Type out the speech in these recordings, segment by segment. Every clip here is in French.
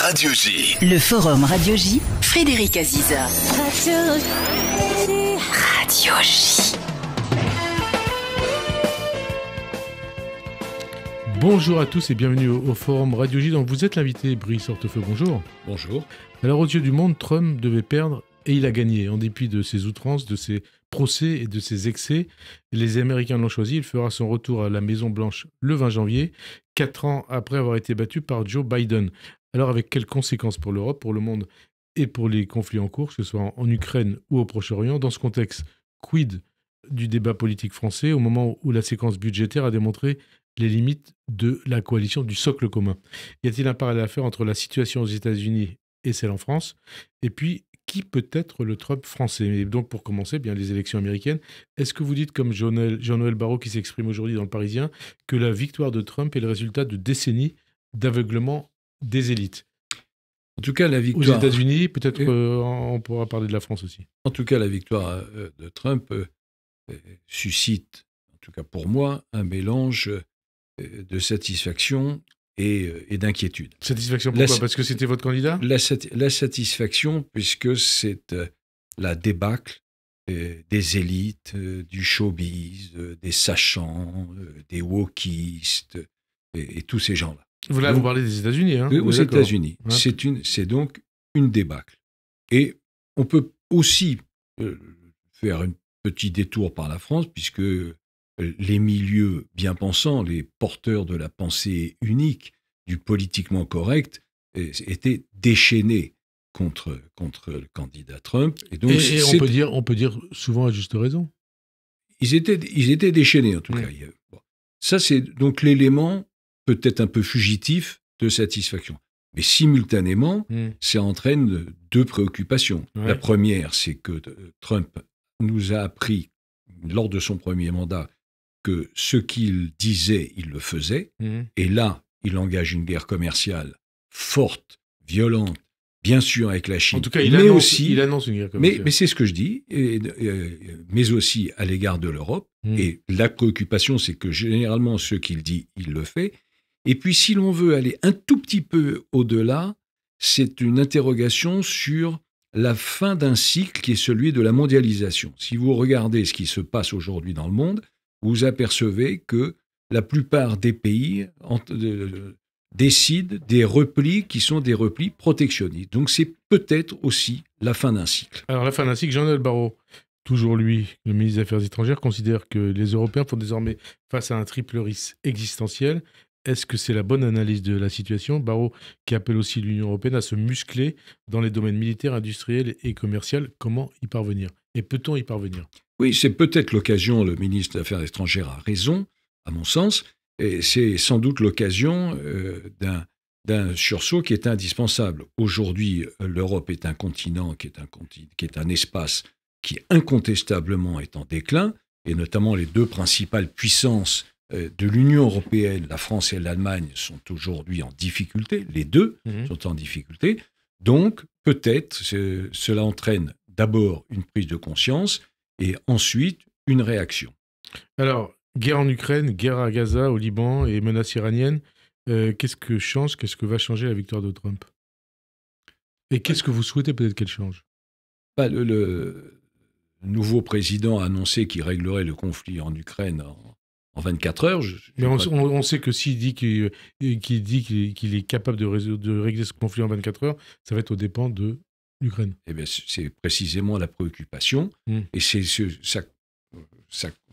Radio J. Le Forum Radio J, Frédéric Aziza. Radio J. Bonjour à tous et bienvenue au Forum Radio J. Donc vous êtes l'invité, Brice Hortefeux, bonjour. Bonjour. Alors aux yeux du monde, Trump devait perdre et il a gagné. En dépit de ses outrances, de ses procès et de ses excès, les Américains l'ont choisi. Il fera son retour à la Maison-Blanche le 20 janvier, 4 ans après avoir été battu par Joe Biden. Alors avec quelles conséquences pour l'Europe, pour le monde et pour les conflits en cours, que ce soit en Ukraine ou au Proche-Orient? Dans ce contexte, quid du débat politique français au moment où la séquence budgétaire a démontré les limites de la coalition du socle commun? Y a-t-il un parallèle à faire entre la situation aux États-Unis et celle en France? Et puis, qui peut être le Trump français? Et donc, pour commencer, bien les élections américaines, est-ce que vous dites, comme Jean-Noël Barrot qui s'exprime aujourd'hui dans Le Parisien, que la victoire de Trump est le résultat de décennies d'aveuglement des élites? En tout cas, la victoire... Aux États-Unis, peut-être on pourra parler de la France aussi. En tout cas, la victoire de Trump suscite, en tout cas pour moi, un mélange de satisfaction et d'inquiétude. Satisfaction pourquoi? Parce que c'était votre candidat? La satisfaction, puisque c'est la débâcle des élites, du showbiz, des sachants, des wokistes et tous ces gens-là. Vous parlez des États-Unis, hein? Aux États-Unis. Ouais. C'est donc une débâcle. Et on peut aussi faire un petit détour par la France, puisque les milieux bien pensants, les porteurs de la pensée unique, du politiquement correct, étaient déchaînés contre le candidat Trump. Et donc, on peut dire souvent à juste raison. Ils étaient déchaînés, en tout cas. Bon. Ça, c'est donc l'élément peut-être un peu fugitif de satisfaction. Mais simultanément, ça entraîne deux préoccupations. Ouais. La première, c'est que Trump nous a appris, lors de son premier mandat, que ce qu'il disait, il le faisait. Et là, il engage une guerre commerciale forte, violente, bien sûr avec la Chine. En tout cas, il annonce une guerre commerciale. Mais c'est ce que je dis, mais aussi à l'égard de l'Europe. Et la préoccupation, c'est que généralement, ce qu'il dit, il le fait. Et puis, si l'on veut aller un tout petit peu au-delà, c'est une interrogation sur la fin d'un cycle qui est celui de la mondialisation. Si vous regardez ce qui se passe aujourd'hui dans le monde, vous apercevez que la plupart des pays décident des replis qui sont des replis protectionnistes. Donc c'est peut-être aussi la fin d'un cycle. Alors la fin d'un cycle, Jean-Noël Barrot, toujours lui, le ministre des Affaires étrangères, considère que les Européens font désormais face à un triple risque existentiel. Est-ce que c'est la bonne analyse de la situation? Barrot qui appelle aussi l'Union européenne à se muscler dans les domaines militaires, industriels et commerciaux. Comment y parvenir? Et peut-on y parvenir? Oui, c'est peut-être l'occasion, le ministre des Affaires étrangères a raison, à mon sens, et c'est sans doute l'occasion d'un sursaut qui est indispensable. Aujourd'hui, l'Europe est un continent qui est un espace qui incontestablement est en déclin, et notamment les deux principales puissances de l'Union européenne, la France et l'Allemagne, sont aujourd'hui en difficulté. Les deux sont en difficulté. Donc, peut-être, cela entraîne d'abord une prise de conscience et ensuite une réaction. Alors, guerre en Ukraine, guerre à Gaza, au Liban et menace iranienne, qu'est-ce que va changer la victoire de Trump? Et qu'est-ce que vous souhaitez peut-être qu'elle change? Le nouveau président a annoncé qu'il réglerait le conflit en Ukraine en 24 heures. Mais on sait que s'il dit qu'il est capable de régler ce conflit en 24 heures, ça va être aux dépens de l'Ukraine. Eh bien, c'est précisément la préoccupation. Et ça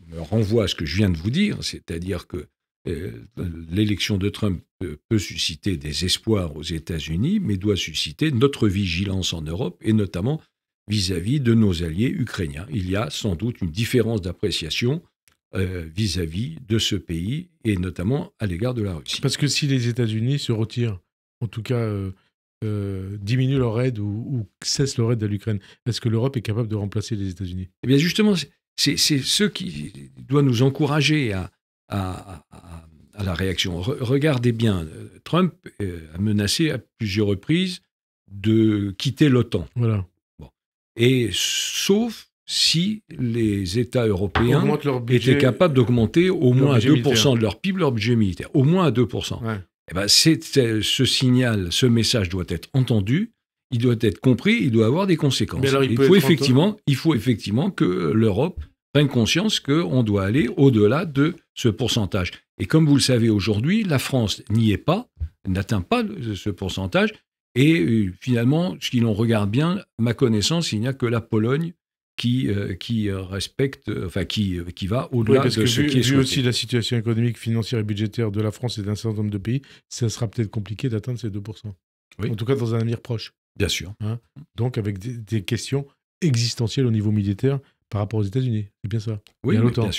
me renvoie à ce que je viens de vous dire, c'est-à-dire que l'élection de Trump peut susciter des espoirs aux États-Unis, mais doit susciter notre vigilance en Europe, et notamment vis-à-vis de nos alliés ukrainiens. Il y a sans doute une différence d'appréciation vis-à-vis de ce pays, et notamment à l'égard de la Russie. Parce que si les États-Unis se retirent, en tout cas diminuent leur aide ou cessent leur aide à l'Ukraine, est-ce que l'Europe est capable de remplacer les États-Unis? Eh bien justement, c'est ce qui doit nous encourager à la réaction. Regardez bien, Trump a menacé à plusieurs reprises de quitter l'OTAN. Voilà. Bon. Et sauf si les États européens étaient capables d'augmenter au moins à 2% de leur PIB, leur budget militaire. Au moins à 2%. Ouais. Eh ben, ce signal, ce message doit être entendu, il doit être compris, il doit avoir des conséquences. Alors, il faut effectivement que l'Europe prenne conscience qu'on doit aller au-delà de ce pourcentage. Et comme vous le savez aujourd'hui, la France n'y est pas, n'atteint pas ce pourcentage. Et finalement, si l'on regarde bien, à ma connaissance, il n'y a que la Pologne qui respecte, enfin qui va au-delà de ce qui est souhaité. Vu aussi la situation économique, financière et budgétaire de la France et d'un certain nombre de pays, ça sera peut-être compliqué d'atteindre ces 2%. Oui. En tout cas, dans un avenir proche. Bien sûr. Donc, avec des questions existentielles au niveau militaire par rapport aux États-Unis. C'est bien ça. Oui, bien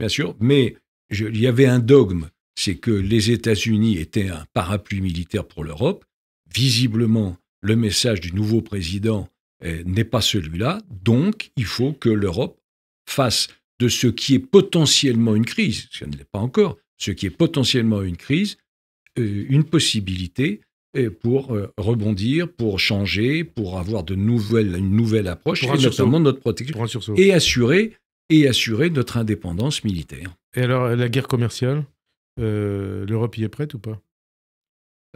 sûr. Mais il y avait un dogme, c'est que les États-Unis étaient un parapluie militaire pour l'Europe. Visiblement, le message du nouveau président n'est pas celui-là. Donc, il faut que l'Europe fasse de ce qui est potentiellement une crise, ce n'est pas encore, ce qui est potentiellement une crise, une possibilité pour rebondir, pour changer, pour avoir une nouvelle approche, et notamment notre protection, et assurer notre indépendance militaire. Et alors, la guerre commerciale, l'Europe y est prête ou pas ?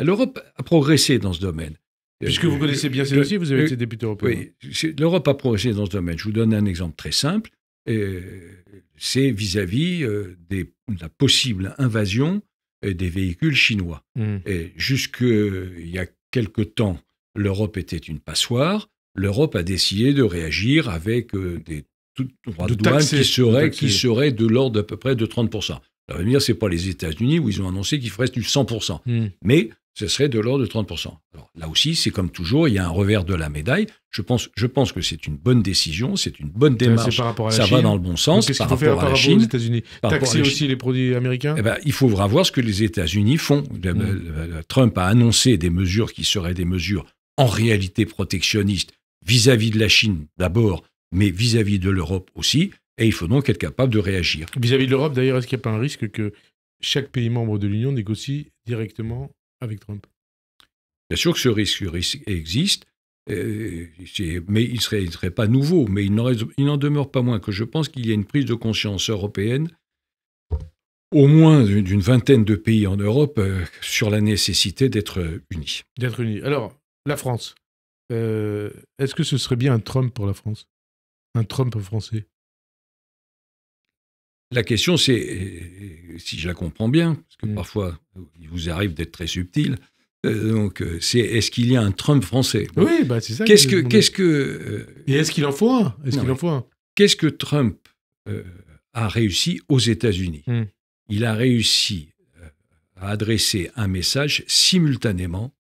L'Europe a progressé dans ce domaine. Puisque vous connaissez bien ces dossiers, vous avez été député européen. Oui, l'Europe a progressé dans ce domaine. Je vous donne un exemple très simple. C'est vis-à-vis de la possible invasion des véhicules chinois. Et jusqu'il y a quelque temps, l'Europe était une passoire. L'Europe a décidé de réagir avec des droits de douane qui seraient de l'ordre d'à peu près de 30%. Ça veut dire, ce n'est pas les États-Unis où ils ont annoncé qu'ils feraient du 100%. Mais ce serait de l'ordre de 30%. Alors, là aussi, c'est comme toujours, il y a un revers de la médaille. Je pense que c'est une bonne décision, c'est une bonne démarche. Ça va dans le bon sens. Qu'est-ce qu'il faut faire par rapport aux États-Unis ? Taxer aussi les produits américains ? Il faudra voir ce que les États-Unis font. Trump a annoncé des mesures qui seraient des mesures en réalité protectionnistes vis-à-vis de la Chine d'abord, mais vis-à-vis de l'Europe aussi. Et il faut donc être capable de réagir. Vis-à-vis de l'Europe, d'ailleurs, est-ce qu'il n'y a pas un risque que chaque pays membre de l'Union négocie directement avec Trump ? Bien sûr que ce risque existe, mais il ne serait pas nouveau. Mais il n'en demeure pas moins que je pense qu'il y a une prise de conscience européenne, au moins d'une vingtaine de pays en Europe, sur la nécessité d'être unis. D'être unis. Alors, la France, est-ce que ce serait bien un Trump pour la France ? Un Trump français ? La question, c'est, si je la comprends bien, parce que parfois, il vous arrive d'être très subtil, c'est est-ce qu'il y a un Trump français ? Oui, c'est ça. Et est-ce qu'il en faut un ? Qu'est-ce que Trump a réussi aux États-Unis ? Il a réussi à adresser un message simultanément,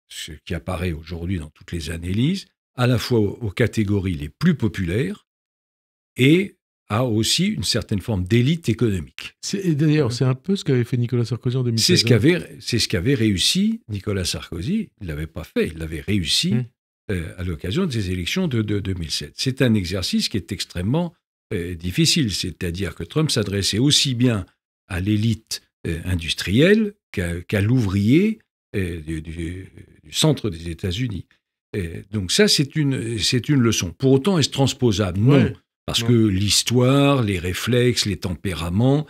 ce qui apparaît aujourd'hui dans toutes les analyses, à la fois aux catégories les plus populaires et a aussi une certaine forme d'élite économique. D'ailleurs, c'est un peu ce qu'avait fait Nicolas Sarkozy en 2016. C'est ce qu'avait réussi Nicolas Sarkozy. Il ne l'avait pas fait, il l'avait réussi à l'occasion des élections de 2007. C'est un exercice qui est extrêmement difficile, c'est-à-dire que Trump s'adressait aussi bien à l'élite industrielle qu'à l'ouvrier du centre des États-Unis. Donc ça, c'est une leçon. Pour autant, est-ce transposable ? Non. Ouais. Parce que l'histoire, les réflexes, les tempéraments,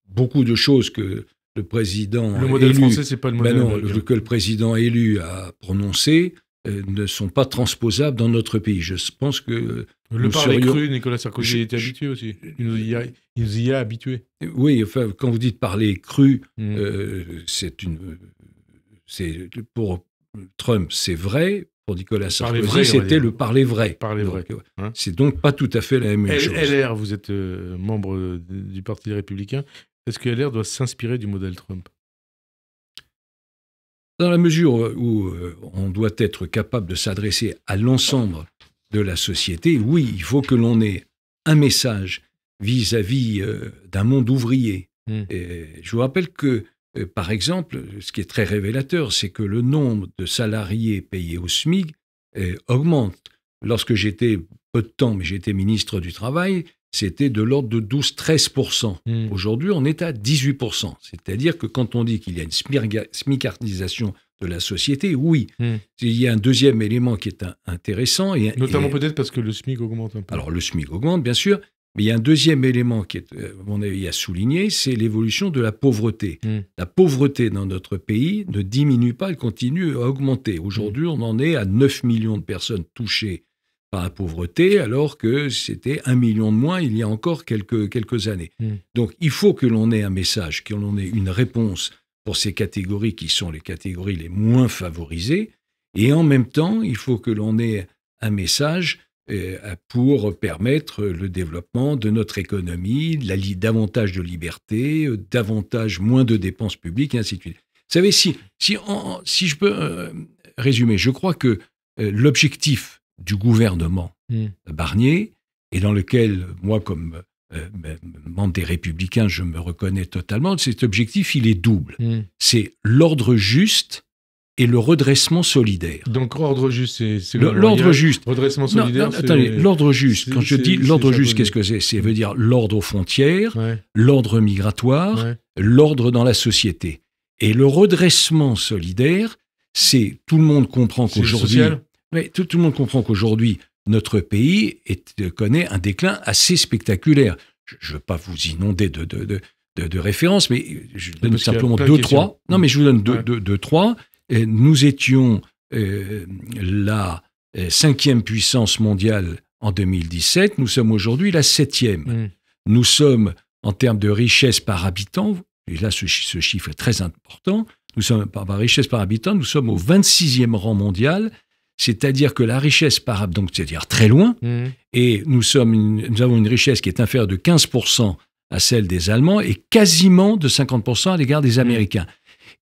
beaucoup de choses que le président le modèle français, c'est pas le modèle que le président élu a prononcé ne sont pas transposables dans notre pays. Je pense que le parler cru, Nicolas Sarkozy était habitué aussi. Il nous y a habitués. Oui, enfin, quand vous dites parler cru, pour Trump, c'est vrai. Pour Nicolas Sarkozy, c'était le parler vrai. C'est donc pas tout à fait la même chose. LR, vous êtes membre du Parti républicain. Est-ce que LR doit s'inspirer du modèle Trump ? Dans la mesure où on doit être capable de s'adresser à l'ensemble de la société, oui, il faut que l'on ait un message vis-à-vis d'un monde ouvrier. Et je vous rappelle que par exemple, ce qui est très révélateur, c'est que le nombre de salariés payés au SMIC augmente. Lorsque j'étais, peu de temps, mais j'étais ministre du Travail, c'était de l'ordre de 12-13%. Aujourd'hui, on est à 18%. C'est-à-dire que quand on dit qu'il y a une smicardisation de la société, oui. Il y a un deuxième élément qui est intéressant. Notamment peut-être parce que le SMIC augmente un peu. Alors le SMIC augmente, bien sûr, Mais il y a un deuxième élément qui est, à mon avis, à souligner, c'est l'évolution de la pauvreté. La pauvreté dans notre pays ne diminue pas, elle continue à augmenter. Aujourd'hui, on en est à 9 millions de personnes touchées par la pauvreté, alors que c'était 1 million de moins il y a encore quelques années. Donc, il faut que l'on ait un message, que l'on ait une réponse pour ces catégories qui sont les catégories les moins favorisées. Et en même temps, il faut que l'on ait un message pour permettre le développement de notre économie, davantage de liberté, moins de dépenses publiques, et ainsi de suite. Vous savez, si je peux résumer, je crois que l'objectif du gouvernement Barnier, et dans lequel, moi, comme membre des Républicains, je me reconnais totalement, cet objectif, il est double. C'est l'ordre juste et le redressement solidaire. Donc, ordre juste, c'est l'ordre juste. Redressement solidaire, non, attendez, l'ordre juste. Quand je dis l'ordre juste, qu'est-ce que c'est ? Ça veut dire l'ordre aux frontières, l'ordre migratoire, l'ordre dans la société. Et le redressement solidaire, c'est tout le monde comprend qu'aujourd'hui, tout le monde comprend qu'aujourd'hui, notre pays connaît un déclin assez spectaculaire. Je ne veux pas vous inonder de références, mais je donne simplement 2-3. Non, mais je vous donne 2-3. Nous étions la 5e puissance mondiale en 2017. Nous sommes aujourd'hui la 7e. Nous sommes, en termes de richesse par habitant, et là ce chiffre est très important, nous sommes par richesse par habitant, nous sommes au 26e rang mondial, c'est-à-dire que la richesse par habitant, donc c'est-à-dire très loin, et nous avons une richesse qui est inférieure de 15% à celle des Allemands et quasiment de 50% à l'égard des Américains.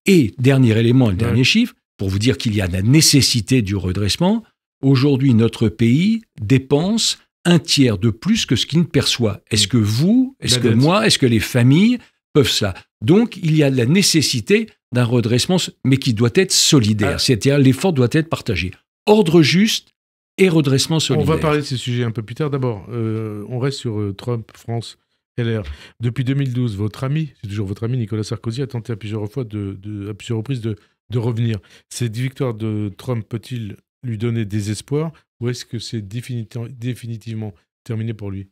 Et dernier élément, le dernier chiffre, pour vous dire qu'il y a la nécessité du redressement, aujourd'hui notre pays dépense 1/3 de plus que ce qu'il ne perçoit. Est-ce que vous, est-ce que moi, est-ce que les familles peuvent ça ? Donc il y a la nécessité d'un redressement, mais qui doit être solidaire, c'est-à-dire l'effort doit être partagé. Ordre juste et redressement solidaire. On va parler de ces sujets un peu plus tard. D'abord, on reste sur Trump, France, LR. Depuis 2012, votre ami, c'est toujours votre ami, Nicolas Sarkozy, a tenté à plusieurs reprises de revenir. Cette victoire de Trump peut-il lui donner des espoirs ou est-ce que c'est définitivement terminé pour lui ?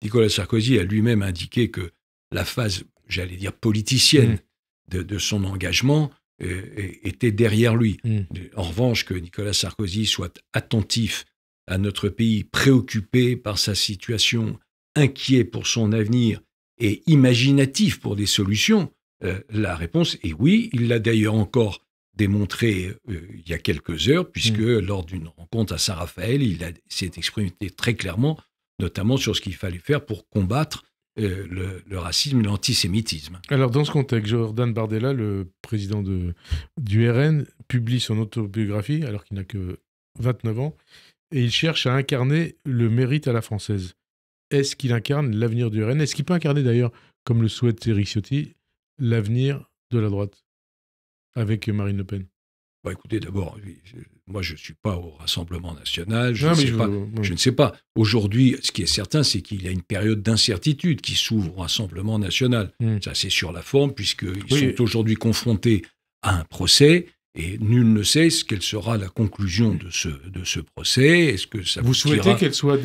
Nicolas Sarkozy a lui-même indiqué que la phase, j'allais dire, politicienne de son engagement était derrière lui. En revanche, que Nicolas Sarkozy soit attentif à notre pays, préoccupé par sa situation, inquiet pour son avenir et imaginatif pour des solutions, la réponse est oui. Il l'a d'ailleurs encore démontré il y a quelques heures, puisque lors d'une rencontre à Saint-Raphaël, il s'est exprimé très clairement, notamment sur ce qu'il fallait faire pour combattre le racisme et l'antisémitisme. Alors, dans ce contexte, Jordan Bardella, le président du RN, publie son autobiographie, alors qu'il n'a que 29 ans, et il cherche à incarner le mérite à la française. Est-ce qu'il incarne l'avenir du RN ? Est-ce qu'il peut incarner d'ailleurs, comme le souhaite Éric Ciotti, l'avenir de la droite avec Marine Le Pen ? Écoutez, d'abord, moi je ne suis pas au Rassemblement national, je ne sais pas. Aujourd'hui, ce qui est certain, c'est qu'il y a une période d'incertitude qui s'ouvre au Rassemblement national. Ça, c'est sur la forme, puisqu'ils sont aujourd'hui confrontés à un procès, et nul ne sait quelle sera la conclusion de ce procès. Est-ce que ça vous souhaitez qu'elle soit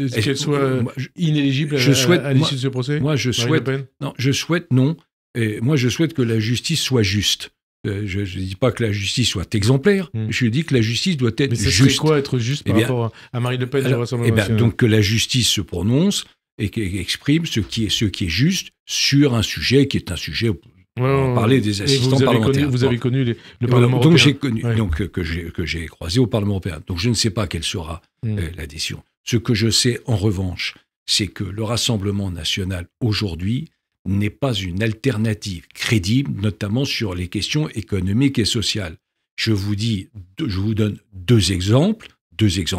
inéligible à l'issue de ce procès ? Moi, je souhaite non. Et moi, je souhaite que la justice soit juste. Je ne dis pas que la justice soit exemplaire, je dis que la justice doit être juste. Mais c'est quoi être juste par rapport à Marine Le Pen ? Donc que la justice se prononce et exprime ce qui est juste sur un sujet qui est un sujet... On parlait des assistants parlementaires. Vous avez connu le Parlement européen. Donc que j'ai croisé au Parlement européen. Donc je ne sais pas quelle sera la décision. Ce que je sais en revanche, c'est que le Rassemblement national aujourd'hui n'est pas une alternative crédible, notamment sur les questions économiques et sociales. Je vous donne deux exemples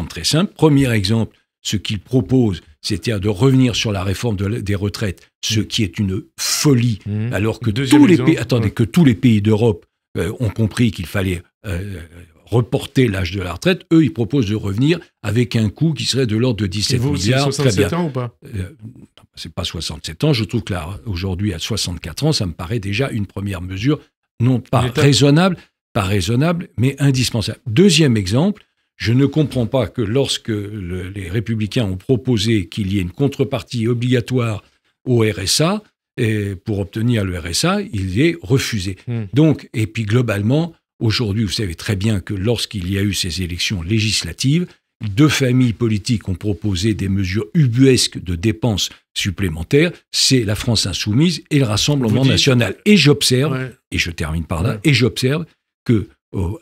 très simples. Premier exemple, ce qu'il propose, c'est-à-dire de revenir sur la réforme des retraites, ce qui est une folie, alors que tous les pays d'Europe ont compris qu'il fallait reporter l'âge de la retraite. Eux, ils proposent de revenir avec un coût qui serait de l'ordre de 17 milliards. Vous, 67 ans ou pas ? C'est pas 67 ans. Je trouve que là, aujourd'hui, à 64 ans, ça me paraît déjà une première mesure, non pas raisonnable, mais indispensable. Deuxième exemple, Je ne comprends pas que lorsque les Républicains ont proposé qu'il y ait une contrepartie obligatoire au RSA, pour obtenir le RSA, il est refusé. Donc, et puis globalement, aujourd'hui, vous savez très bien que lorsqu'il y a eu ces élections législatives, 2 familles politiques ont proposé des mesures ubuesques de dépenses supplémentaires, c'est la France Insoumise et le Rassemblement national. Et j'observe, et je termine par là, et j'observe que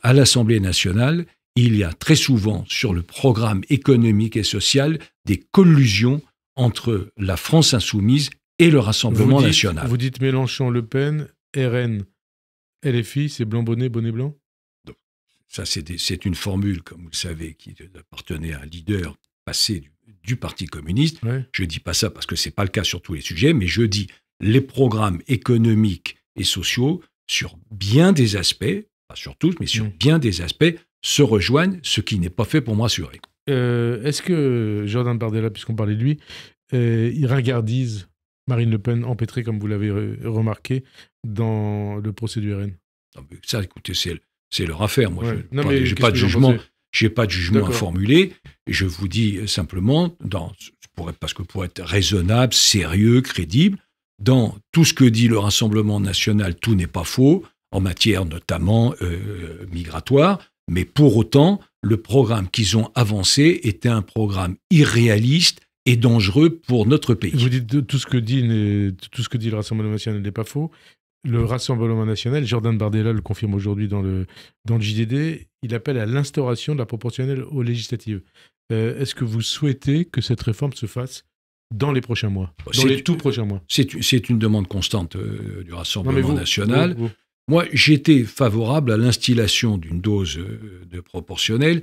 à l'Assemblée nationale, il y a très souvent sur le programme économique et social des collusions entre la France Insoumise et le Rassemblement national. Vous dites Mélenchon, Le Pen, RN, LFI, c'est blanc bonnet, bonnet blanc? Ça, c'est une formule, comme vous le savez, qui appartenait à un leader passé du Parti communiste. Je ne dis pas ça parce que ce n'est pas le cas sur tous les sujets, mais je dis les programmes économiques et sociaux, sur bien des aspects, pas sur tous, mais sur bien des aspects, se rejoignent, ce qui n'est pas fait pour me rassurer. Est-ce que Jordan Bardella, puisqu'on parlait de lui, il ringardise Marine Le Pen empêtrée, comme vous l'avez remarqué, dans le procès du RN? Ça, écoutez, c'est leur affaire. Moi, je n'ai pas de jugement. J'ai pas de jugement à formuler. Je vous dis simplement, parce que pour être raisonnable, sérieux, crédible, dans tout ce que dit le Rassemblement national, tout n'est pas faux, en matière notamment migratoire, mais pour autant, le programme qu'ils ont avancé était un programme irréaliste et dangereux pour notre pays. Vous dites tout ce que dit le Rassemblement national n'est pas faux. Le Rassemblement national, Jordan Bardella le confirme aujourd'hui dans le JDD, il appelle à l'instauration de la proportionnelle aux législatives. Est-ce que vous souhaitez que cette réforme se fasse dans les prochains mois, les tout prochains mois? C'est une demande constante du Rassemblement national. Moi, j'étais favorable à l'instillation d'une dose de proportionnelle.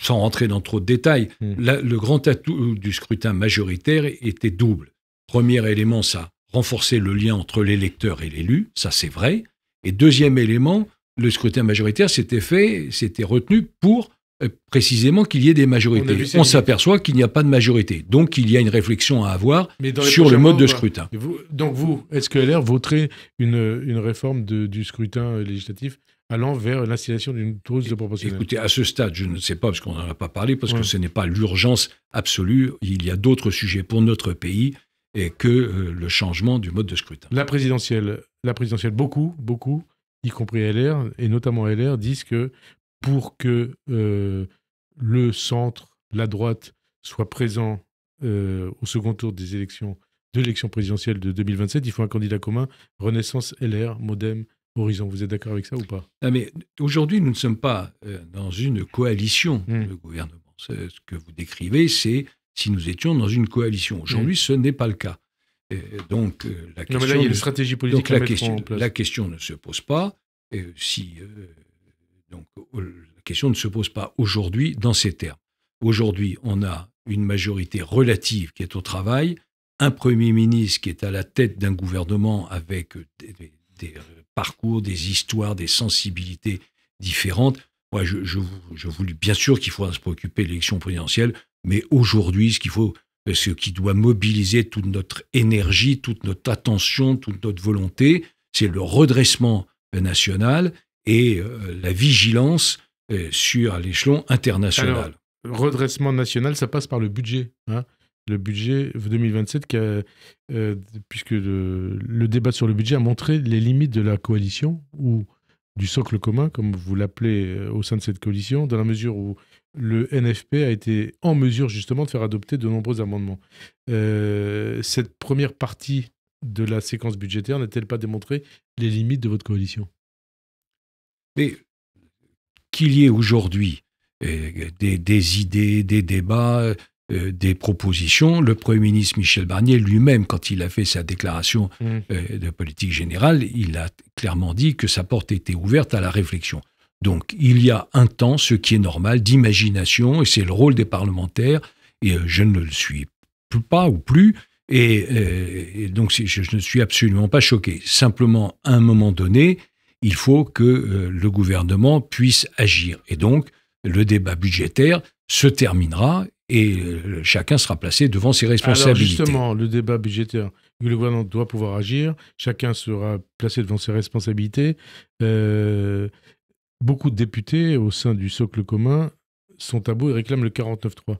Sans rentrer dans trop de détails, le grand atout du scrutin majoritaire était double. Premier élément, ça renforçait le lien entre l'électeur et l'élu, ça c'est vrai. Et deuxième élément, le scrutin majoritaire s'était retenu pour précisément qu'il y ait des majorités. On s'aperçoit qu'il n'y a pas de majorité. Donc il y a une réflexion à avoir sur le mode de scrutin. Donc est-ce que LR voterait une réforme du scrutin législatif allant vers l'installation d'une dose de proportionnelle? Écoutez, à ce stade, je ne sais pas, parce qu'on n'en a pas parlé, parce que ce n'est pas l'urgence absolue. Il y a d'autres sujets pour notre pays que le changement du mode de scrutin. La présidentielle, beaucoup, y compris LR, et notamment LR, disent que pour que le centre, la droite, soit présent au second tour de l'élection présidentielle de 2027, il faut un candidat commun, Renaissance, LR, Modem, Horizon. Vous êtes d'accord avec ça ou pas? Mais aujourd'hui, nous ne sommes pas dans une coalition de gouvernement. Ce que vous décrivez, c'est si nous étions dans une coalition. Aujourd'hui, ce n'est pas le cas. Donc, la question, là, il y a une stratégie politique à mettre en place. La question ne se pose pas. Donc, la question ne se pose pas aujourd'hui dans ces termes. Aujourd'hui, on a une majorité relative qui est au travail, un Premier ministre qui est à la tête d'un gouvernement avec des parcours, des histoires, des sensibilités différentes. Moi, je vous dis bien sûr qu'il faudra se préoccuper de l'élection présidentielle, mais aujourd'hui, ce qui doit mobiliser toute notre énergie, toute notre attention, toute notre volonté, c'est le redressement national et la vigilance sur l'échelon international. Alors, redressement national, ça passe par le budget. Le budget 2027, puisque le débat sur le budget a montré les limites de la coalition ou du socle commun, comme vous l'appelez au sein de cette coalition, dans la mesure où le NFP a été en mesure justement de faire adopter de nombreux amendements. Cette première partie de la séquence budgétaire n'a-t-elle pas démontré les limites de votre coalition? Mais qu'il y ait aujourd'hui des idées, des débats, des propositions, le Premier ministre Michel Barnier lui-même, quand il a fait sa déclaration de politique générale, il a clairement dit que sa porte était ouverte à la réflexion. Donc, il y a un temps, ce qui est normal, d'imagination, et c'est le rôle des parlementaires, et je ne le suis pas ou plus, et donc je ne suis absolument pas choqué. Simplement, à un moment donné, il faut que le gouvernement puisse agir. Et donc, le débat budgétaire se terminera et chacun sera placé devant ses responsabilités. Alors justement, le débat budgétaire, le gouvernement doit pouvoir agir, chacun sera placé devant ses responsabilités. beaucoup de députés au sein du socle commun sont à bout et réclament le 49.3.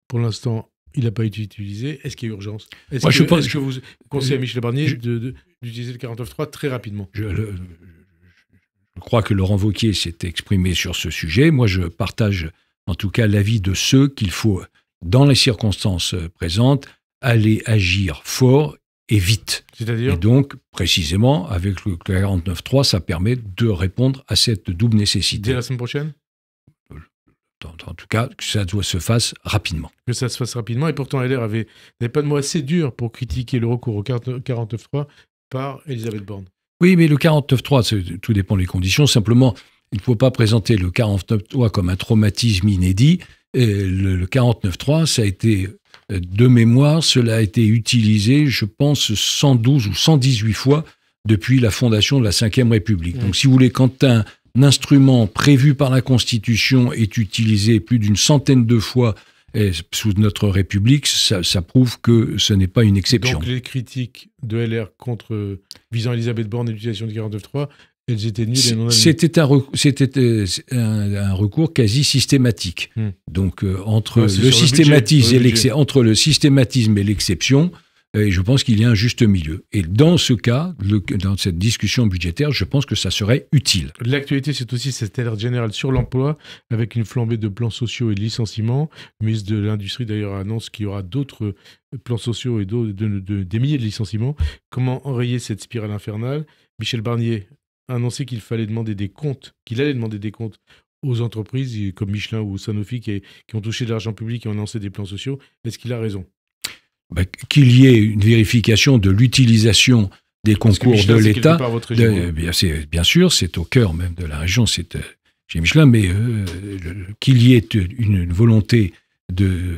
Pour l'instant, il n'a pas été utilisé. Est-ce qu'il y a urgence? Est-ce que vous conseillez à Michel Barnier d'utiliser le 49.3 très rapidement? Je crois que Laurent Wauquiez s'est exprimé sur ce sujet. Moi, je partage en tout cas l'avis de ceux qu'il faut, dans les circonstances présentes, aller agir fort et vite. C'est-à-dire ? Et donc, précisément, avec le 49.3, ça permet de répondre à cette double nécessité. Dès la semaine prochaine ? En tout cas, que ça se fasse rapidement. Que ça se fasse rapidement. Et pourtant, LR n'avait pas de mot assez dur pour critiquer le recours au 49.3 par Elisabeth Borne. Oui, mais le 49.3, tout dépend des conditions. Simplement, il ne faut pas présenter le 49.3 comme un traumatisme inédit. Le 49.3, ça a été, de mémoire, cela a été utilisé, je pense, 112 ou 118 fois depuis la fondation de la Ve République. Donc, si vous voulez, quand un instrument prévu par la Constitution est utilisé plus d'une centaine de fois sous notre République, ça prouve que ce n'est pas une exception. Donc les critiques de LR visant Elisabeth Borne et l'utilisation du 49.3, elles étaient nulles et non admises. C'était un recours quasi systématique. Donc entre le systématisme et l'exception, je pense qu'il y a un juste milieu. Et dans ce cas, dans cette discussion budgétaire, je pense que ça serait utile. L'actualité, c'est aussi cette alerte générale sur l'emploi, avec une flambée de plans sociaux et de licenciements. Le ministre de l'Industrie, d'ailleurs, annonce qu'il y aura d'autres plans sociaux et des milliers de licenciements. Comment enrayer cette spirale infernale? Michel Barnier a annoncé qu'il allait demander des comptes aux entreprises comme Michelin ou Sanofi qui ont touché de l'argent public et ont lancé des plans sociaux. Est-ce qu'il a raison? Qu'il y ait une vérification de l'utilisation des concours de l'État, bien sûr, c'est au cœur même de la région, c'est chez Michelin, mais qu'il y ait une volonté de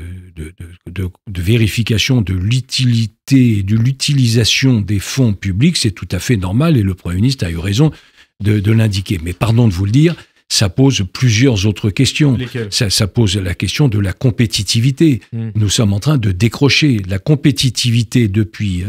vérification de l'utilité, de l'utilisation des fonds publics, c'est tout à fait normal, et le Premier ministre a eu raison de l'indiquer. Mais pardon de vous le dire, ça pose plusieurs autres questions. Ça pose la question de la compétitivité. Nous sommes en train de décrocher. La compétitivité depuis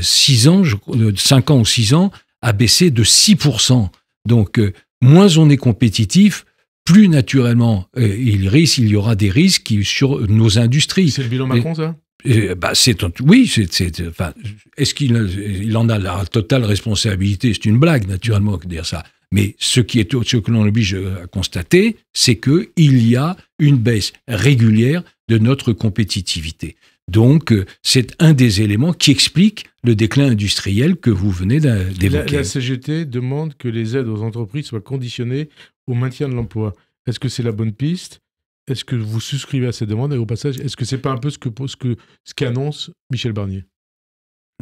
5 ans ou 6 ans a baissé de 6%. Donc, moins on est compétitif, plus naturellement il y aura des risques sur nos industries. C'est le bilan Macron, ça ? Oui, est-ce qu'il en a la totale responsabilité? C'est une blague, naturellement, de dire ça. Mais ce que l'on oblige à constater, c'est qu'il y a une baisse régulière de notre compétitivité. Donc, c'est un des éléments qui explique le déclin industriel que vous venez d'évoquer. La CGT demande que les aides aux entreprises soient conditionnées au maintien de l'emploi. Est-ce que c'est la bonne piste? Est-ce que vous souscrivez à cette demande? Et au passage, est-ce que ce n'est pas un peu ce qu'annonce Michel Barnier?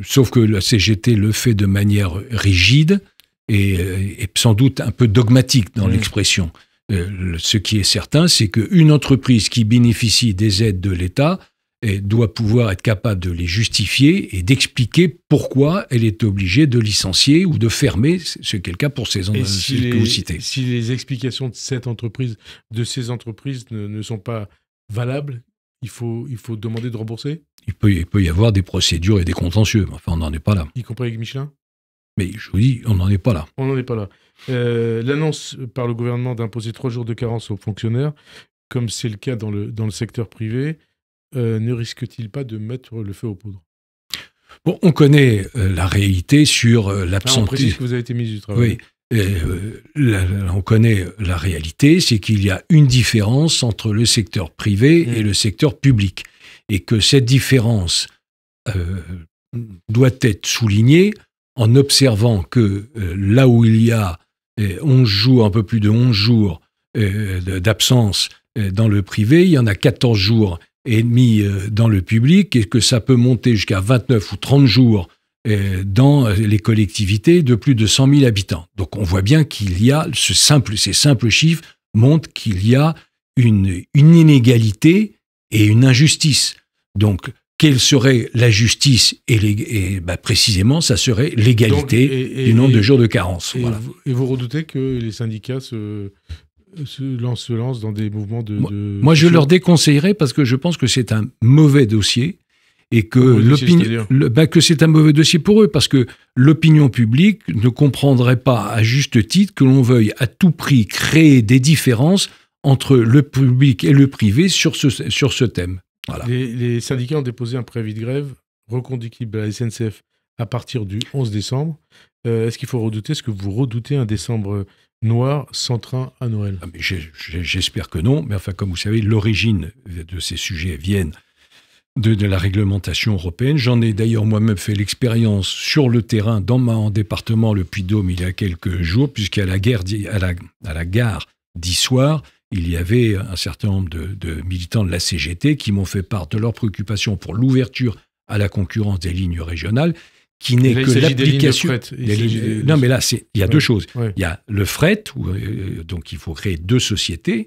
Sauf que la CGT le fait de manière rigide, et sans doute un peu dogmatique dans l'expression. Ce qui est certain, c'est qu'une entreprise qui bénéficie des aides de l'État doit pouvoir être capable de les justifier et d'expliquer pourquoi elle est obligée de licencier ou de fermer, ce qui est le cas pour ces entreprises que vous citez. Si les explications de ces entreprises ne sont pas valables, il faut demander de rembourser? Il peut y avoir des procédures et des contentieux, mais enfin on n'en est pas là. Y compris avec Michelin? Mais je vous dis, on n'en est pas là. On n'en est pas là. L'annonce par le gouvernement d'imposer 3 jours de carence aux fonctionnaires, comme c'est le cas dans le secteur privé, ne risque-t-il pas de mettre le feu aux poudres? Bon, on connaît la réalité sur l'absentéisme. On précise que vous avez été ministre du Travail. Oui. On connaît la réalité, c'est qu'il y a une différence entre le secteur privé et le secteur public. Et que cette différence doit être soulignée en observant que là où il y a 11 jours, un peu plus de 11 jours d'absence dans le privé, il y en a 14 jours et demi dans le public, et que ça peut monter jusqu'à 29 ou 30 jours dans les collectivités de plus de 100 000 habitants. Donc on voit bien qu'il y a, ces simples chiffres montrent qu'il y a une inégalité et une injustice. Donc, quelle serait la justice précisément, ça serait l'égalité du nombre de jours de carence. Voilà. Et vous redoutez que les syndicats se lancent dans des mouvements de... Moi, je leur déconseillerais parce que je pense que c'est un mauvais dossier et que que c'est un mauvais dossier pour eux, parce que l'opinion publique ne comprendrait pas, à juste titre, que l'on veuille à tout prix créer des différences entre le public et le privé sur ce thème. Voilà. Les syndicats ont déposé un préavis de grève reconductible à la SNCF à partir du 11 décembre. Est-ce qu'il faut redouter, est-ce que vous redoutez un décembre noir sans train à Noël? Mais j'espère que non, mais enfin, comme vous savez, l'origine de ces sujets viennent de la réglementation européenne. J'en ai d'ailleurs moi-même fait l'expérience sur le terrain dans mon département, le Puy-de-Dôme, il y a quelques jours, puisqu'à la gare d'Issoire, il y avait un certain nombre de militants de la CGT qui m'ont fait part de leurs préoccupations pour l'ouverture à la concurrence des lignes régionales, qui n'est que l'application. Non, mais là, il y a deux choses. Ouais. Il y a le fret, donc il faut créer deux sociétés,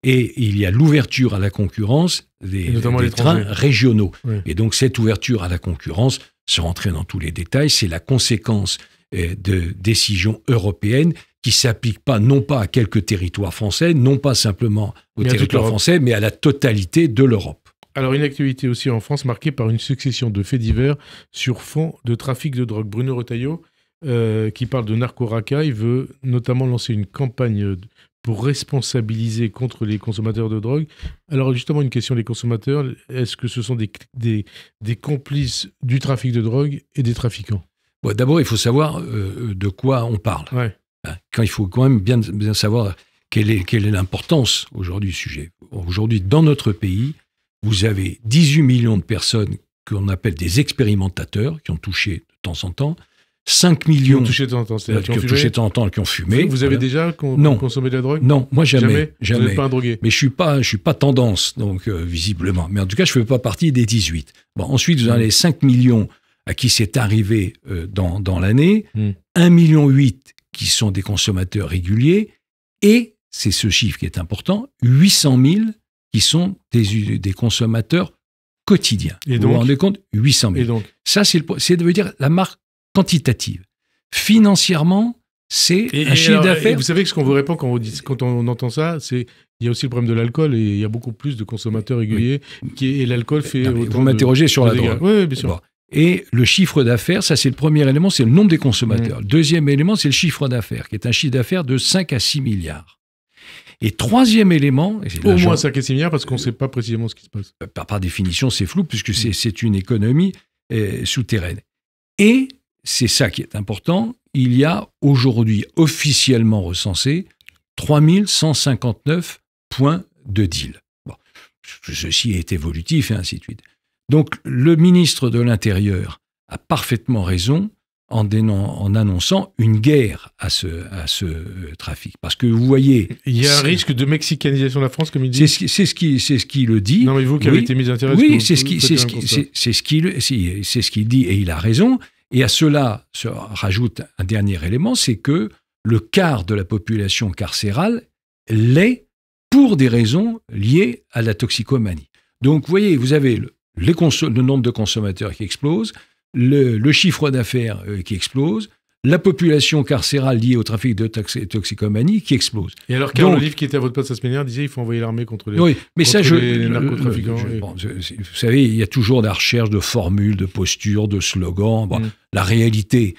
et il y a l'ouverture à la concurrence des trains régionaux. Ouais. Et donc, cette ouverture à la concurrence, sans rentrer dans tous les détails, c'est la conséquence de décisions européennes qui ne s'appliquent pas, non pas à quelques territoires français, non pas simplement au territoire français, mais à la totalité de l'Europe. Alors, une activité aussi en France marquée par une succession de faits divers sur fond de trafic de drogue. Bruno Retailleau, qui parle de narco-racaille, veut notamment lancer une campagne pour responsabiliser contre les consommateurs de drogue. Alors, justement, une question des consommateurs. Est-ce que ce sont des complices du trafic de drogue et des trafiquants? Bon, d'abord, il faut savoir de quoi on parle. Ouais. Il faut quand même bien savoir quelle est l'importance aujourd'hui du sujet. Aujourd'hui, dans notre pays, vous avez 18 millions de personnes qu'on appelle des expérimentateurs, qui ont touché de temps en temps, 5 millions qui ont touché de temps en temps, qui ont fumé. Vous avez déjà consommé de la drogue? Non, moi jamais. Vous n'êtes pas un drogué? Mais je suis pas tendance, donc visiblement. Mais en tout cas, je ne fais pas partie des 18. Bon, ensuite, vous en avez 5 millions à qui c'est arrivé dans l'année, 1,8 million qui sont des consommateurs réguliers, et, c'est ce chiffre qui est important, 800 000 qui sont des consommateurs quotidiens. Et donc, vous vous rendez compte? 800 000. Et donc, ça, ça veut dire la marque quantitative. Financièrement, c'est un chiffre d'affaires. Vous savez que ce qu'on vous répond quand on entend ça, c'est il y a aussi le problème de l'alcool, et il y a beaucoup plus de consommateurs réguliers, et l'alcool fait autant. Vous m'interrogez sur la drogue. Oui, bien sûr. Bon. Et le chiffre d'affaires, ça c'est le premier élément, c'est le nombre des consommateurs. Le deuxième élément, c'est le chiffre d'affaires, qui est un chiffre d'affaires de 5 à 6 milliards. Et troisième élément... Au moins 5 à 6 milliards, parce qu'on ne sait pas précisément ce qui se passe. Par définition, c'est flou, puisque c'est une économie souterraine. Et, c'est ça qui est important, il y a aujourd'hui officiellement recensé 3159 points de deal. Bon, ceci est évolutif, et ainsi de suite. Donc, le ministre de l'Intérieur a parfaitement raison en annonçant une guerre à ce trafic. Parce que vous voyez... Il y a un risque de mexicanisation de la France, comme il dit. C'est ce qu'il le dit. Non, mais vous qui avez été mis d'intérêt... Oui, c'est ce qu'il dit, et il a raison. Et à cela se rajoute un dernier élément, c'est que le quart de la population carcérale l'est pour des raisons liées à la toxicomanie. Donc, vous voyez, vous avez le nombre de consommateurs qui explose, le chiffre d'affaires qui explose, la population carcérale liée au trafic de toxicomanie qui explose. Et alors, Carl Olive, qui était à votre place la semaine dernière, disait qu'il faut envoyer l'armée contre les, les narcotrafiquants. Vous savez, il y a toujours des recherches de formules, de postures, de slogans. Bon, la réalité,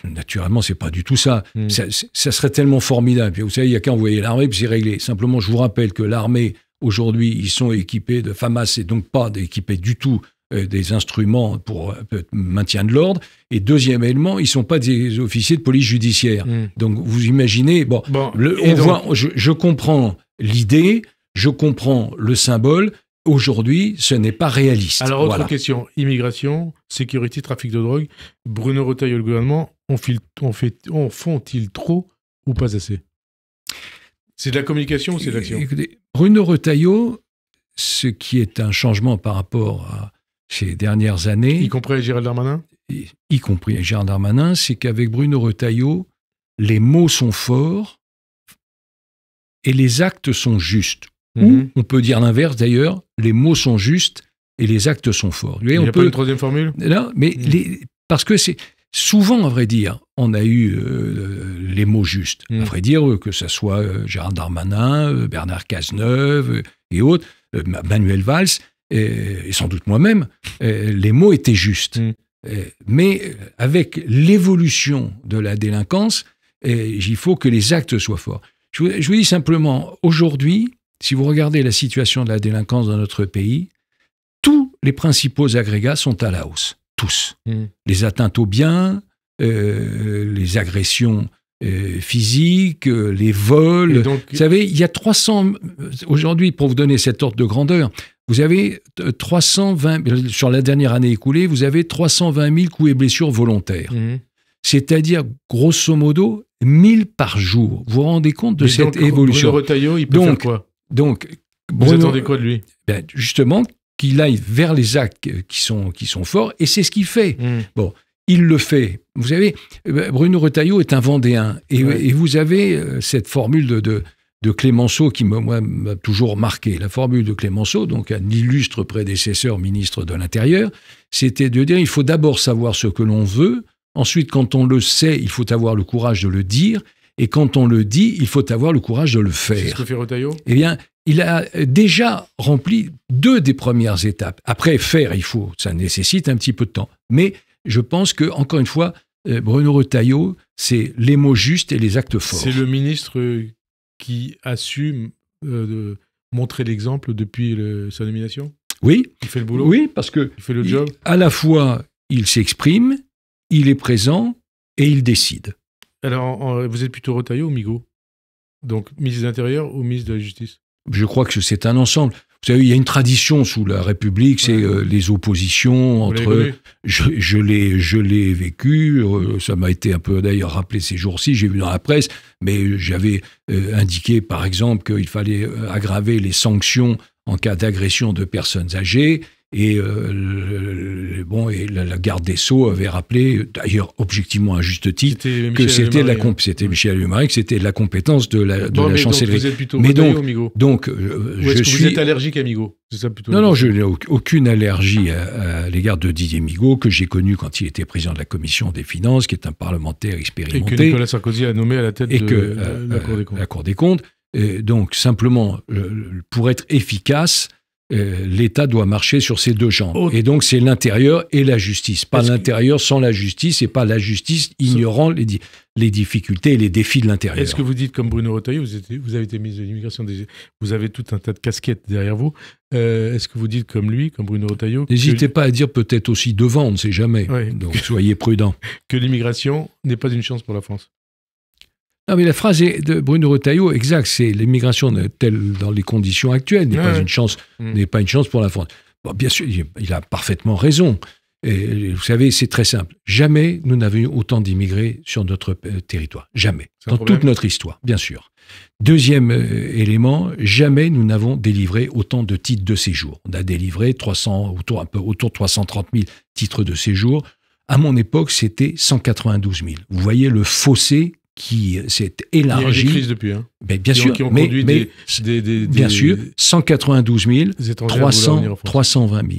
naturellement, c'est pas du tout ça. Ça serait tellement formidable. Puis, vous savez, il n'y a qu'à envoyer l'armée, puis c'est réglé. Simplement, je vous rappelle que l'armée, aujourd'hui, ils sont équipés de FAMAS, et donc pas équipés du tout des instruments pour maintien de l'ordre. Et deuxième élément, ils ne sont pas des officiers de police judiciaire. Donc, vous imaginez... je comprends l'idée, je comprends le symbole. Aujourd'hui, ce n'est pas réaliste. Alors, autre question. Immigration, sécurité, trafic de drogue. Bruno Retailleau et le gouvernement, font-ils trop ou pas assez? C'est de la communication ou c'est de l'action? Écoutez, Bruno Retailleau, ce qui est un changement par rapport à ces dernières années... Y compris Gérald Darmanin? Y compris Gérald Darmanin, c'est qu'avec Bruno Retailleau, les mots sont forts et les actes sont justes. Ou, on peut dire l'inverse d'ailleurs, les mots sont justes et les actes sont forts. Il n'y a pas une troisième formule? Non, mais parce que c'est... Souvent, à vrai dire, on a eu les mots justes. À vrai dire, que ce soit Gérald Darmanin, Bernard Cazeneuve et autres, Manuel Valls, et sans doute moi-même, les mots étaient justes. Mais avec l'évolution de la délinquance, il faut que les actes soient forts. Je vous dis simplement, aujourd'hui, si vous regardez la situation de la délinquance dans notre pays, tous les principaux agrégats sont à la hausse. Tous. Les atteintes aux biens, les agressions physiques, les vols. Donc, vous savez, il y a 300... Aujourd'hui, pour vous donner cet ordre de grandeur, vous avez 320... Sur la dernière année écoulée, vous avez 320 000 coups et blessures volontaires. C'est-à-dire, grosso modo, 1000 par jour. Vous vous rendez compte de cette évolution? Bruno Retailleau, il peut faire quoi? Donc, vous attendez quoi de lui? Justement, qu'il aille vers les actes qui sont forts, et c'est ce qu'il fait. Bon, il le fait. Vous savez, Bruno Retailleau est un Vendéen, et vous avez cette formule de Clémenceau qui, moi, m'a toujours marqué. La formule de Clémenceau, donc un illustre prédécesseur ministre de l'Intérieur, c'était de dire il faut d'abord savoir ce que l'on veut, ensuite, quand on le sait, il faut avoir le courage de le dire, et quand on le dit, il faut avoir le courage de le faire. C'est ce que fait Retailleau? Eh bien, il a déjà rempli 2 des premières étapes. Après, faire, ça nécessite un petit peu de temps. Mais je pense que, encore une fois, Bruno Retailleau, c'est les mots justes et les actes forts. C'est le ministre qui a su montrer l'exemple depuis sa nomination? Oui. Il fait le boulot? Oui, parce que il fait le job. À la fois, il s'exprime, il est présent et il décide. Alors, vous êtes plutôt Retailleau ou Migaud? Donc, ministre de l'Intérieur ou ministre de la Justice? Je crois que c'est un ensemble. Vous savez, il y a une tradition sous la République, c'est les oppositions entre... Je l'ai vécu, ça m'a été un peu d'ailleurs rappelé ces jours-ci, j'ai vu dans la presse, mais j'avais indiqué par exemple qu'il fallait aggraver les sanctions en cas d'agression de personnes âgées. Et la garde des Sceaux avait rappelé, d'ailleurs objectivement à juste titre, que c'était Michel Alliot-Marie, que c'était la compétence de la chancellerie. Donc vous êtes plutôt Retailleau ou Migaud? Vous êtes allergique à Migaud? C'est ça plutôt? Non, je n'ai aucune allergie à l'égard de Didier Migaud, que j'ai connu quand il était président de la Commission des Finances, qui est un parlementaire expérimenté. Et que Nicolas Sarkozy a nommé à la tête de la Cour des comptes. Donc simplement, pour être efficace, l'État doit marcher sur ces 2 jambes. Et donc, c'est l'intérieur et la justice. Pas l'intérieur sans la justice, et pas la justice ignorant les difficultés et les défis de l'intérieur. Est-ce que vous dites, comme Bruno Retailleau, vous avez été ministre de l'Immigration, vous avez tout un tas de casquettes derrière vous. Est-ce que vous dites comme lui, comme Bruno Retailleau... N'hésitez pas à dire peut-être aussi devant, on ne sait jamais. Donc, soyez prudents. Que l'immigration n'est pas une chance pour la France? Non, mais la phrase de Bruno Retailleau, exact, c'est l'immigration telle dans les conditions actuelles n'est pas une chance pour la France. Bon, bien sûr, il a parfaitement raison. Et vous savez, c'est très simple. Jamais nous n'avons eu autant d'immigrés sur notre territoire. Jamais. Dans toute notre histoire, bien sûr. Deuxième élément, jamais nous n'avons délivré autant de titres de séjour. On a délivré autour de 330 000 titres de séjour. À mon époque, c'était 192 000. Vous voyez le fossé qui s'est élargi. Il y a des crises depuis. Mais bien sûr, bien sûr, 192 000, 320 000.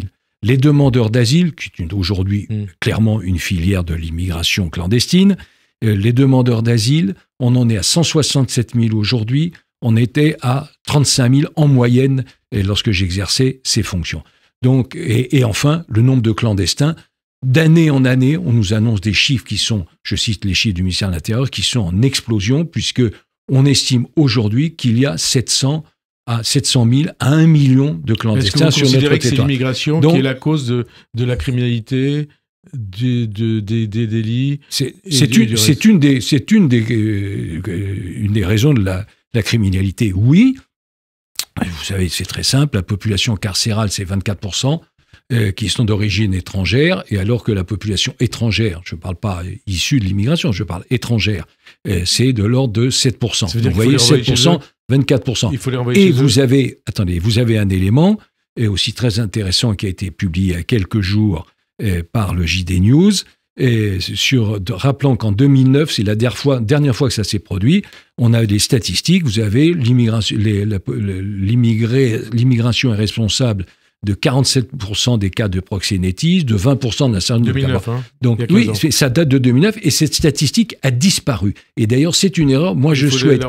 Les demandeurs d'asile, qui est aujourd'hui clairement une filière de l'immigration clandestine, les demandeurs d'asile, on en est à 167 000 aujourd'hui, on était à 35 000 en moyenne lorsque j'exerçais ces fonctions. Donc, et enfin, le nombre de clandestins, d'année en année, on nous annonce des chiffres qui sont, je cite les chiffres du ministère de l'Intérieur, qui sont en explosion, puisque on estime aujourd'hui qu'il y a 700 000 à 1 million de clandestins sur notre territoire. Est-ce que vous considérez que c'est l'immigration qui est la cause de la criminalité, des délits? C'est une des raisons de la criminalité, oui. Vous savez, c'est très simple, la population carcérale, c'est 24%. Qui sont d'origine étrangère, et alors que la population étrangère, je ne parle pas issue de l'immigration, je parle étrangère, c'est de l'ordre de 7%. Donc vous voyez, 7%, 24%. Il faut les renvoyer chez eux. Vous avez un élément aussi très intéressant qui a été publié il y a quelques jours par le JD News, rappelant qu'en 2009, c'est la dernière fois que ça s'est produit, on a des statistiques, vous avez l'immigration est responsable de 47% des cas de proxénétisme, de 20% d'un certain nombre de cas. Donc oui, ça date de 2009 et cette statistique a disparu. Et d'ailleurs, c'est une erreur. Moi, je souhaite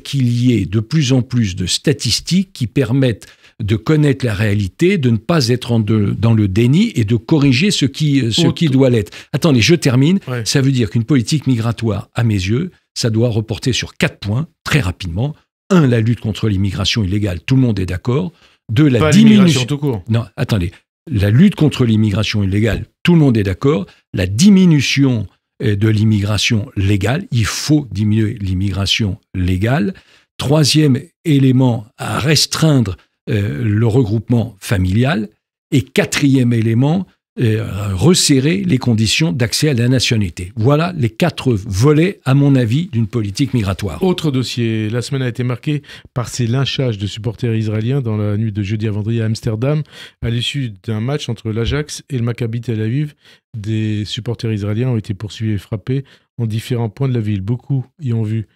qu'il y ait de plus en plus de statistiques qui permettent de connaître la réalité, de ne pas être dans le déni et de corriger ce qui doit l'être. Attendez, je termine. Ouais. Ça veut dire qu'une politique migratoire, à mes yeux, ça doit reporter sur 4 points, très rapidement. 1, la lutte contre l'immigration illégale, tout le monde est d'accord. 2, la diminution tout court. Non, attendez. La lutte contre l'immigration illégale, tout le monde est d'accord. La diminution de l'immigration légale, il faut diminuer l'immigration légale. 3e élément, à restreindre le regroupement familial. Et 4e élément, resserrer les conditions d'accès à la nationalité. Voilà les 4 volets, à mon avis, d'une politique migratoire. Autre dossier, la semaine a été marquée par ces lynchages de supporters israéliens dans la nuit de jeudi à vendredi à Amsterdam, à l'issue d'un match entre l'Ajax et le Maccabi Tel Aviv. Des supporters israéliens ont été poursuivis et frappés en différents points de la ville. Beaucoup y ont vu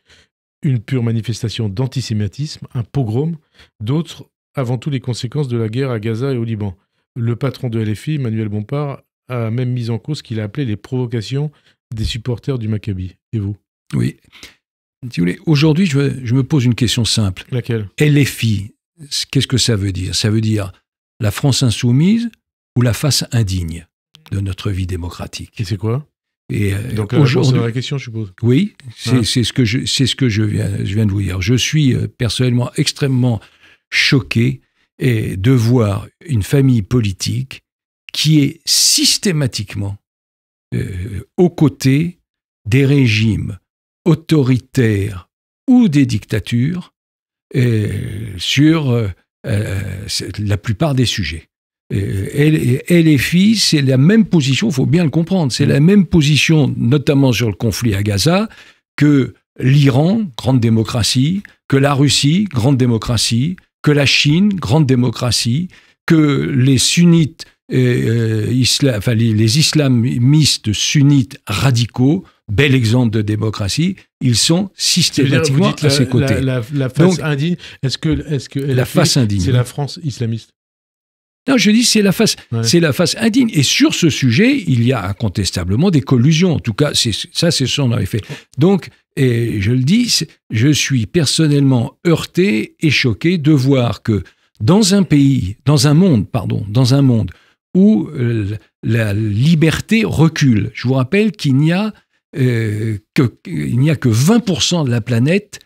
une pure manifestation d'antisémitisme, un pogrom. D'autres, avant tout, les conséquences de la guerre à Gaza et au Liban. Le patron de LFI, Manuel Bompard, a même mis en cause ce qu'il a appelé les provocations des supporters du Maccabi. Et vous ? Oui. Si vous voulez, aujourd'hui, je me pose une question simple. Laquelle ? LFI, qu'est-ce que ça veut dire ? Ça veut dire la France insoumise ou la face indigne de notre vie démocratique. Et c'est quoi ? Et donc la réponse à la question, je suppose. Oui, c'est ce que je viens de vous dire. Je suis personnellement extrêmement choqué de voir une famille politique qui est systématiquement aux côtés des régimes autoritaires ou des dictatures sur la plupart des sujets. LFI, c'est la même position, il faut bien le comprendre, c'est la même position, notamment sur le conflit à Gaza, que l'Iran, grande démocratie, que la Russie, grande démocratie, que la Chine, grande démocratie, que les sunnites, les islamistes sunnites radicaux, bel exemple de démocratie, ils sont systématiquement à ses côtés. La face indigne, est-ce que la face indigne, c'est la France islamiste ? Non, je dis c'est la face indigne. Et sur ce sujet, il y a incontestablement des collusions. En tout cas, c'est ce qu'on avait fait. Donc, et je le dis, je suis personnellement heurté et choqué de voir que dans un monde où la liberté recule, je vous rappelle qu'il n'y a que 20% de la planète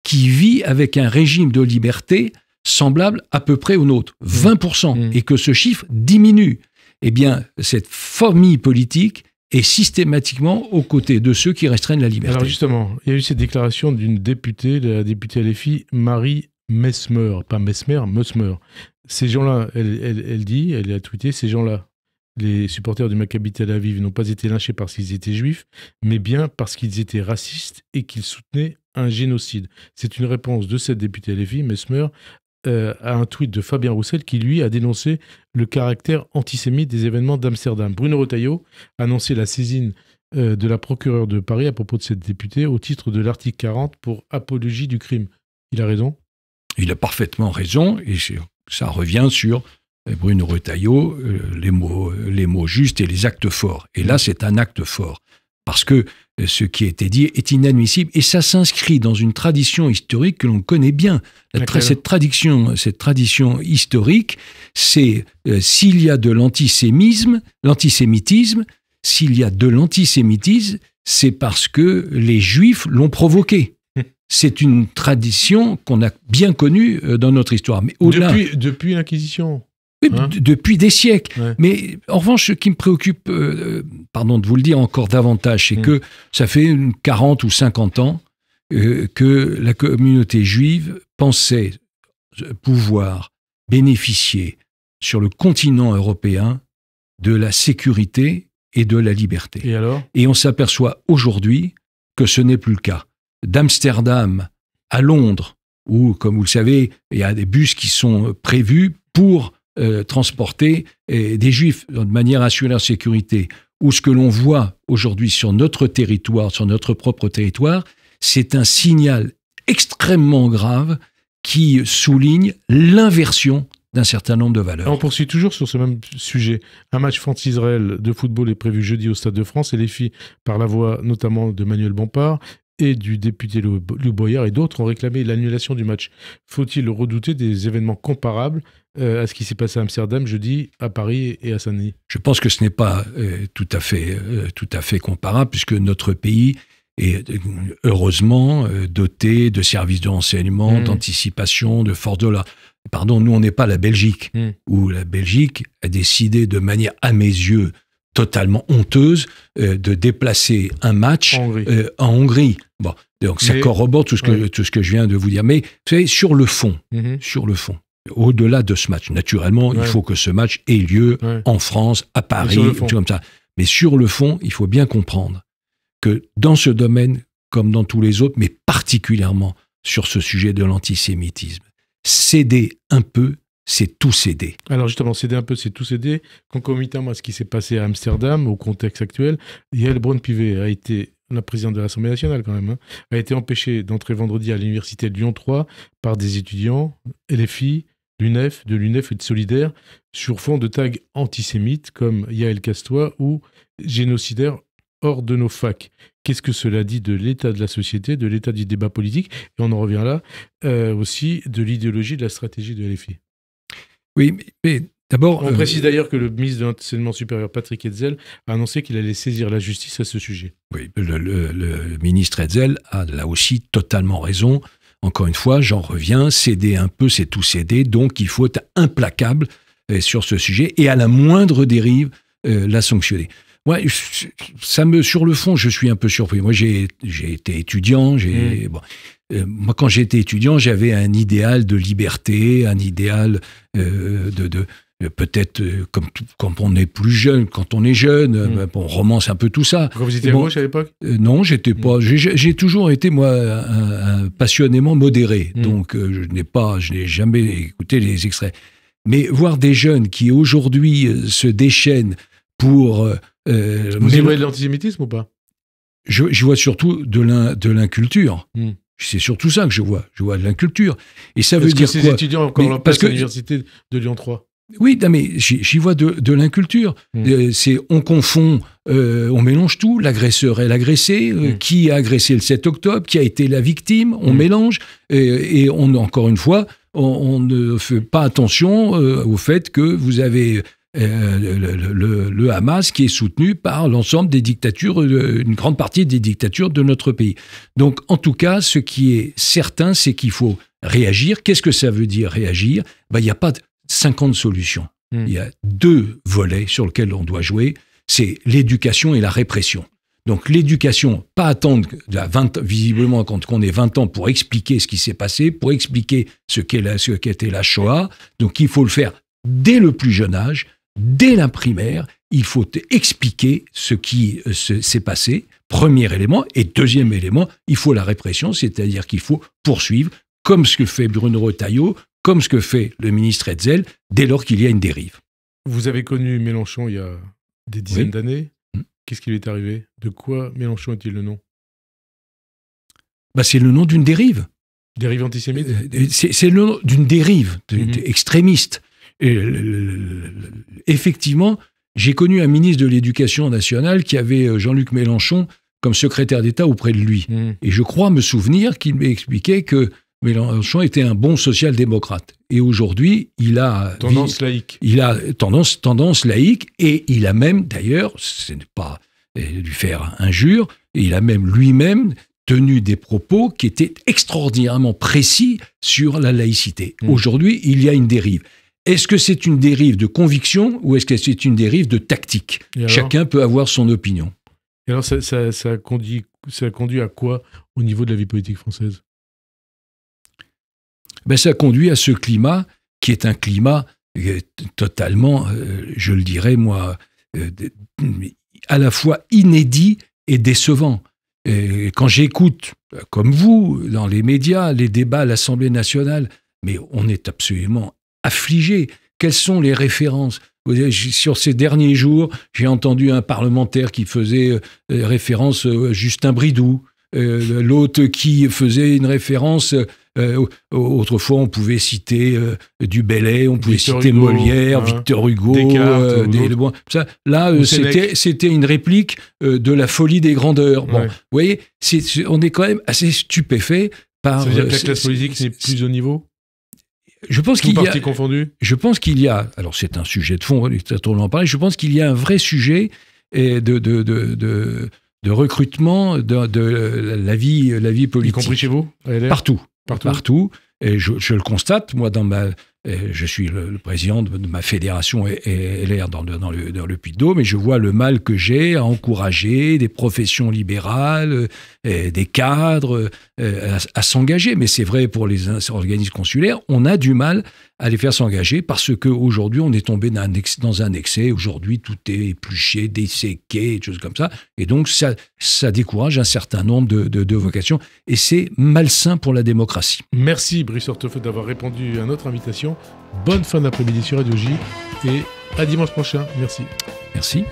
qui vit avec un régime de liberté semblable à peu près au nôtre, 20%, et que ce chiffre diminue. Eh bien, cette famille politique est systématiquement aux côtés de ceux qui restreignent la liberté. Alors justement, il y a eu cette déclaration d'une députée, la députée LFI, Marie Messmer, pas Mesmer, Messmer. Ces gens-là, elle a tweeté, ces gens-là, les supporters du Maccabi Tel Aviv n'ont pas été lynchés parce qu'ils étaient juifs, mais bien parce qu'ils étaient racistes et qu'ils soutenaient un génocide. C'est une réponse de cette députée LFI, Messmer, à un tweet de Fabien Roussel qui, lui, a dénoncé le caractère antisémite des événements d'Amsterdam. Bruno Retailleau a annoncé la saisine de la procureure de Paris à propos de cette députée au titre de l'article 40 pour apologie du crime. Il a raison ? Il a parfaitement raison, et ça revient sur Bruno Retailleau, les mots justes et les actes forts. Et là, c'est un acte fort, parce que ce qui a été dit est inadmissible, et ça s'inscrit dans une tradition historique que l'on connaît bien. Cette tradition historique, c'est s'il y a de l'antisémitisme, c'est parce que les Juifs l'ont provoqué. C'est une tradition qu'on a bien connue dans notre histoire. Mais au-delà, depuis l'Inquisition. Oui, depuis des siècles. Ouais. Mais en revanche, ce qui me préoccupe, pardon de vous le dire encore davantage, c'est que ça fait 40 ou 50 ans que la communauté juive pensait pouvoir bénéficier sur le continent européen de la sécurité et de la liberté. Et alors ? Et on s'aperçoit aujourd'hui que ce n'est plus le cas. D'Amsterdam à Londres, où, comme vous le savez, il y a des bus qui sont prévus pour transporter des Juifs de manière à assurer leur sécurité, ou ce que l'on voit aujourd'hui sur notre territoire, sur notre propre territoire, c'est un signal extrêmement grave qui souligne l'inversion d'un certain nombre de valeurs. On poursuit toujours sur ce même sujet. Un match France-Israël de football est prévu jeudi au Stade de France, et les filles, par la voix notamment de Manuel Bompard, et du député Louis Boyard et d'autres ont réclamé l'annulation du match. Faut-il redouter des événements comparables à ce qui s'est passé à Amsterdam jeudi, à Paris et à Saint-Denis? Je pense que ce n'est pas tout à fait comparable, puisque notre pays est heureusement doté de services de renseignement, d'anticipation, de forces de l'ordre. Pardon, nous, on n'est pas la Belgique, où la Belgique a décidé de manière, à mes yeux, totalement honteuse, de déplacer un match en Hongrie. Bon, donc ça corrobore tout ce que je viens de vous dire. Mais vous savez, sur le fond, au-delà de ce match, naturellement, il faut que ce match ait lieu en France, à Paris, tout comme ça. Mais sur le fond, il faut bien comprendre que dans ce domaine, comme dans tous les autres, mais particulièrement sur ce sujet de l'antisémitisme, céder un peu, c'est tout céder. Alors justement, céder un peu, c'est tout céder. Concomitamment à ce qui s'est passé à Amsterdam, au contexte actuel, Yael Braun-Pivet a été la présidente de l'Assemblée nationale quand même, a été empêchée d'entrer vendredi à l'université de Lyon 3 par des étudiants, LFI, l'UNEF, de l'UNEF et de Solidaire, sur fond de tags antisémites comme Yael Castois ou génocidaire hors de nos facs. Qu'est-ce que cela dit de l'état de la société, de l'état du débat politique? Et on en revient là, aussi de l'idéologie, de la stratégie de LFI. Oui, mais d'abord... On précise d'ailleurs que le ministre de l'Enseignement supérieur, Patrick Hetzel, a annoncé qu'il allait saisir la justice à ce sujet. Oui, le ministre Hetzel a là aussi totalement raison. Encore une fois, j'en reviens, céder un peu, c'est tout céder. Donc, il faut être implacable sur ce sujet et à la moindre dérive, la sanctionner. Moi, sur le fond, je suis un peu surpris. Moi, j'ai été étudiant. Moi, quand j'étais étudiant, j'avais un idéal de liberté, un idéal peut-être comme on est plus jeune, quand on est jeune, on romance un peu tout ça. Quand vous étiez à gauche à l'époque? Non, j'étais pas. J'ai toujours été moi un passionnément modéré. Donc, je n'ai jamais écouté les extraits. Mais voir des jeunes qui aujourd'hui se déchaînent pour vous y voyez de l'antisémitisme ou pas? Je vois surtout de l'inculture. C'est surtout ça que je vois. Je vois de l'inculture. Et ça veut dire quoi? Ces étudiants encore leur place à l'université de Lyon 3. Oui, non, mais j'y vois de l'inculture. On confond, on mélange tout. L'agresseur et l'agressé. Qui a agressé le 7 octobre? Qui a été la victime? On mélange. Et encore une fois, on ne fait pas attention au fait que vous avez... le Hamas qui est soutenu par l'ensemble des dictatures, une grande partie des dictatures de notre pays. Donc, en tout cas, ce qui est certain, c'est qu'il faut réagir. Qu'est-ce que ça veut dire réagir? Il n'y a pas 50 solutions. Il y a 2 volets sur lesquels on doit jouer. C'est l'éducation et la répression. Donc, l'éducation, pas attendre visiblement quand on est 20 ans pour expliquer ce qui s'est passé, pour expliquer ce qu'était la Shoah. Donc, il faut le faire dès le plus jeune âge. Dès la primaire, il faut expliquer ce qui s'est passé, premier élément. Et deuxième élément, il faut la répression, c'est-à-dire qu'il faut poursuivre, comme ce que fait Bruno Retailleau, comme ce que fait le ministre Hetzel, dès lors qu'il y a une dérive. Vous avez connu Mélenchon il y a des dizaines d'années. Qu'est-ce qui lui est arrivé? De quoi Mélenchon est-il le nom? C'est le nom d'une dérive. Dérive antisémite? C'est le nom d'une dérive extrémiste. Effectivement, j'ai connu un ministre de l'Éducation nationale qui avait Jean-Luc Mélenchon comme secrétaire d'État auprès de lui. Et je crois me souvenir qu'il m'expliquait que Mélenchon était un bon social-démocrate. Et aujourd'hui, il a... Tendance laïque. Il a tendance laïque, et il a même, d'ailleurs, ce n'est pas lui faire injure, il a même lui-même tenu des propos qui étaient extraordinairement précis sur la laïcité. Aujourd'hui, il y a une dérive. Est-ce que c'est une dérive de conviction ou est-ce que c'est une dérive de tactique? Chacun peut avoir son opinion. Et alors, ça conduit à quoi au niveau de la vie politique française? Ça conduit à ce climat qui est un climat totalement, je le dirais moi, à la fois inédit et décevant. Et quand j'écoute, comme vous, dans les médias, les débats à l'Assemblée nationale, mais on est absolument affligé. Quelles sont les références? Sur ces derniers jours, j'ai entendu un parlementaire qui faisait référence à Justin Bridoux, l'autre qui faisait une référence Autrefois, on pouvait citer du Bellay, on pouvait Victor citer Hugo, Molière, Victor Hugo, Descartes, ça. Là, c'était une réplique de la folie des grandeurs. Bon, Ouais. vous voyez, on est quand même assez stupéfait par. Ça veut dire que la classe politique n'est plus au niveau? Je pense Tout parti confondu? Je pense qu'il y a. Alors, c'est un sujet de fond, on en parlait. Je pense qu'il y a un vrai sujet de recrutement de la vie politique. Y compris chez vous? Partout. Et je le constate, moi, je suis le président de ma fédération LR dans le Puy-de-Dôme, et je vois le mal que j'ai à encourager des professions libérales, des cadres à s'engager. Mais c'est vrai pour les organismes consulaires, on a du mal à les faire s'engager parce qu'aujourd'hui, on est tombé dans un excès. Aujourd'hui, tout est épluché, desséqué, des choses comme ça. Et donc, ça décourage un certain nombre de vocations. Et c'est malsain pour la démocratie. Merci Brice Hortefeux d'avoir répondu à notre invitation. Bonne fin d'après-midi sur Radio J et à dimanche prochain. Merci. Merci.